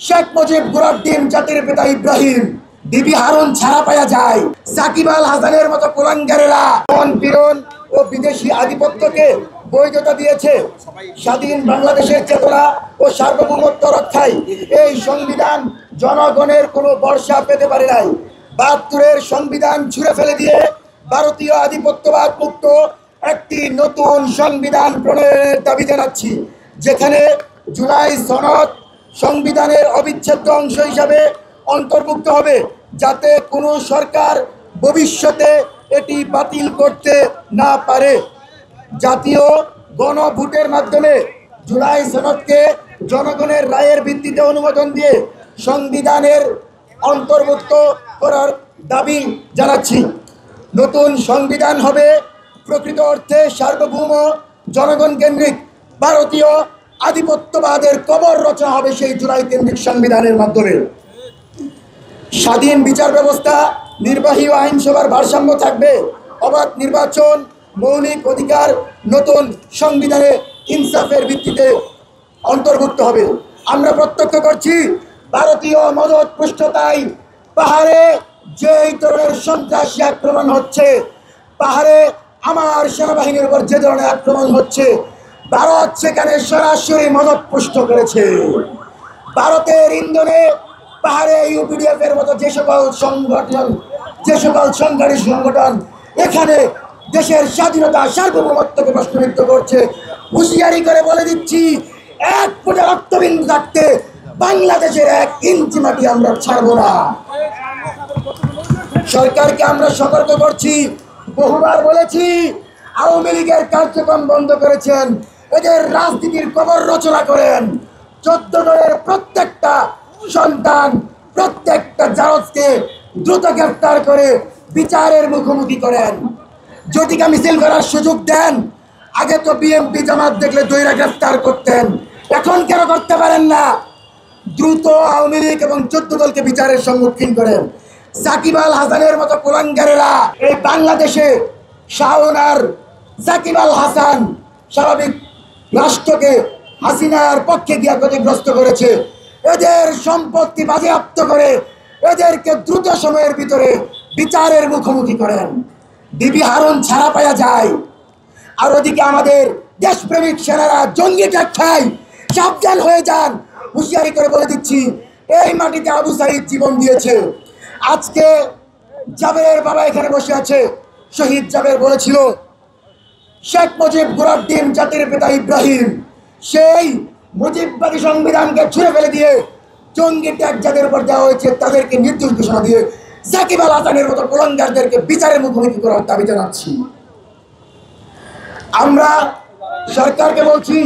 শেখ মুজিব গোড়ার ডিম জাতির পিতা ইব্রাহিম বিবি হারুন ছাড়া পাওয়া যায়। সাকিব আল হাসানের মতো কুলাঙ্গারেরা পীড়ন ও বিদেশি আধিপত্যকে বৈধতা দিয়েছে। স্বাধীন বাংলাদেশের চেতনা ও সার্বভৌমত্ব রক্ষায় এই সংবিধান জনগণের কোনো ভরসা পেতে পারে নাই। ৭২-এর সংবিধান ছুঁড়ে ফেলে দিয়ে ভারতীয় আধিপত্যবাদ মুক্ত একটি নতুন সংবিধান প্রণয়নের দাবি জানাচ্ছি, যেখানে জুলাই সনদ সংবিধানের অবিচ্ছেদ্য অংশ হিসাবে অন্তর্ভুক্ত হবে, যাতে কোনো সরকার ভবিষ্যতে এটি বাতিল করতে না পারে। জাতীয় গণভোটের মাধ্যমে জুলাই সনদকে জনগণের রায়ের ভিত্তিতে অনুমোদন দিয়ে সংবিধানের অন্তর্ভুক্ত করার দাবি জানাচ্ছি। নতুন সংবিধান হবে প্রকৃত অর্থে সার্বভৌম জনগণ কেন্দ্রিক। ভারতীয় আধিপত্যবাদের কবর রচনা হবে সেই জুলাই কেন্দ্রিক সংবিধানের মাধ্যমে। স্বাধীন বিচার ব্যবস্থা, নির্বাহী ও আইনসভার ভারসাম্য থাকবে। অবাধ নির্বাচন, মৌলিক অধিকার নতুন সংবিধানে ইনসাফের ভিত্তিতে অন্তর্ভুক্ত হবে। আমরা প্রত্যক্ষ করছি ভারতীয় মদত পৃষ্ঠতায় পাহাড়ে যেই ধরনের সন্ত্রাসী আক্রমণ হচ্ছে, পাহাড়ে আমার সেনাবাহিনীর উপর যে ধরনের আক্রমণ হচ্ছে, ভারত সেখানে সরাসরি মদত পুষ্ট করেছে। ভারতের ইন্ধনে পাহাড়ে ইউপিডিএফ এর মতো যে সকল সংঘাতী সংগঠন এখানে দেশের স্বাধীনতা সার্বভৌমত্বকে প্রশ্নবিদ্ধ করছে, হুঁশিয়ারি করে বলে দিচ্ছি, এক ফুটে রক্তবিন্দু থাকতে বাংলাদেশের ১ ইঞ্চি মাটি আমরা ছাড়ব না। সরকারকে আমরা সতর্ক করছি, বহুবার বলেছি, আওয়ামী লীগের কার্যক্রম বন্ধ করেছেন, এদের রাজনীতির কবর রচনা করেন। ১৪ দলের প্রত্যেকটা সন্তান, প্রত্যেকটা জারজকে দ্রুত গ্রেফতার করে বিচারের মুখোমুখি করেন। জটিকা মিছিল করার সুযোগ দেন। আগে তো বিএনপি জামাত দেখলে দৈরা গ্রেফতার করতেন, এখন কেন করতে পারেন না? দ্রুত আওয়ামী লীগ এবং ১৪ দলকে বিচারের সম্মুখীন করেন। সাকিব আল হাসানের মতো কুলাঙ্গারেরা এই বাংলাদেশে শাওনার সাকিব আল হাসান স্বাভাবিক রাষ্ট্রকে হাসিনার পক্ষে গিয়া ক্ষতিগ্রস্ত করেছে। এদের সম্পত্তি বাজেয়াপ্ত করে এদেরকে দ্রুত সময়ের ভিতরে বিচারের মুখোমুখি করেন। বিবি হারুন ছাড়া পাওয়া যায়। আর ওদিকে আমাদের দেশপ্রেমিক সেনারা জঙ্গি ট্যাগ খায়। সাবধান হয়ে যান, হুঁশিয়ারি করে বলে দিচ্ছি, এই মাটিতে আবু সাঈদ জীবন দিয়েছে। আজকে জাবেরের বাবা এখানে বসে আছে, শহীদ জাবের বলেছিল, শেখ মুজিব গোড়ার ডিম জাতির পিতা ইব্রাহিম সেই মুজিববাদী সংবিধানকে ছুঁড়ে ফেলে দিয়ে জঙ্গি ট্যাগ যাদের উপর দেওয়া হয়েছে তাদেরকে নির্দোষ ঘোষণা দিয়ে সাকিব আল হাসানের মতো কুলাঙ্গারদেরকে বিচারের মুখোমুখি করার দাবি জানাচ্ছি। আমরা সরকারকে বলছি,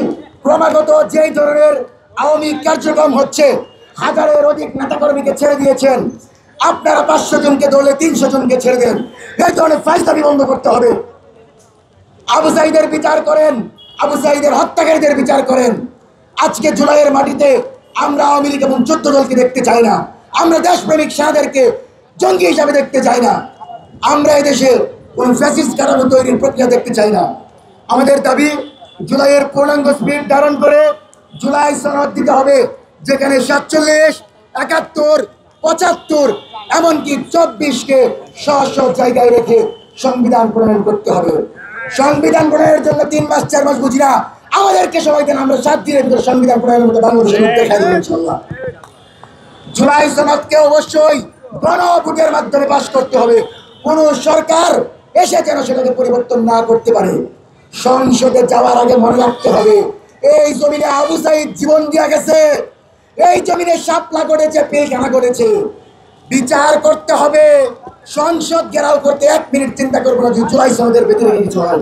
ক্রমাগত যেই ধরনের আওয়ামী কার্যক্রম হচ্ছে, ১০০০-এর অধিক নেতাকর্মীকে ছেড়ে দিয়েছেন, আপনারা ৫০০ জনকে ধরলে ৩০০ জনকে ছেড়ে দেন। এই ধরনের ফাইজলামি বন্ধ করতে হবে। আবু সাঈদের বিচার করেন, আবু সাঈদের হত্যাকারীদের বিচার করেন। আজকে জুলাইয়ের মাটিতে আমরা আওয়ামী লীগ এবং ১৪ দলকে দেখতে চাই না। আমরা দেশপ্রেমিক সেনাদেরকে জঙ্গি হিসাবে দেখতে চাই না। আমরা এদেশে কোন ফ্যাসিস্ট কাঠামো তৈরির প্রক্রিয়া দেখতে চাই না। আমাদের দাবি, জুলাইয়ের পূর্ণাঙ্গ স্পিড ধারণ করে জুলাই সনদ দিতে হবে, যেখানে ৪৭, ৭১, ৭৫ এমনকি ২৪কে স্ব জায়গায় রেখে সংবিধান প্রণয়ন করতে হবে। সংবিধান প্রণয়নের জন্য ৩ মাস ৪ মাস বুঝি না, আমাদেরকে সবাই দেন, আমরা ৭ দিনের ভিতরে সংবিধান প্রণয়নের মধ্যে বাংলাদেশের দেখা দেবো ইনশাল্লাহ। জুলাই সনদকে অবশ্যই গণভোটের মাধ্যমে পাস করতে হবে। কোন সরকার এসে যেন সেটাকে পরিবর্তন না করতে পারে। সংসদে যাওয়ার আগে মনে রাখতে হবে, এই জমিনে আবু সাঈদ জীবন দেওয়া গেছে, এই জমিনে শাপলা ঘটেছে, পিলখানা ঘটেছে। বিচার করতে হবে। সংসদ ঘেরাও করতে ১ মিনিট চিন্তা করবো না যে জুলাই সনদের ভিতরে কিছু হয়।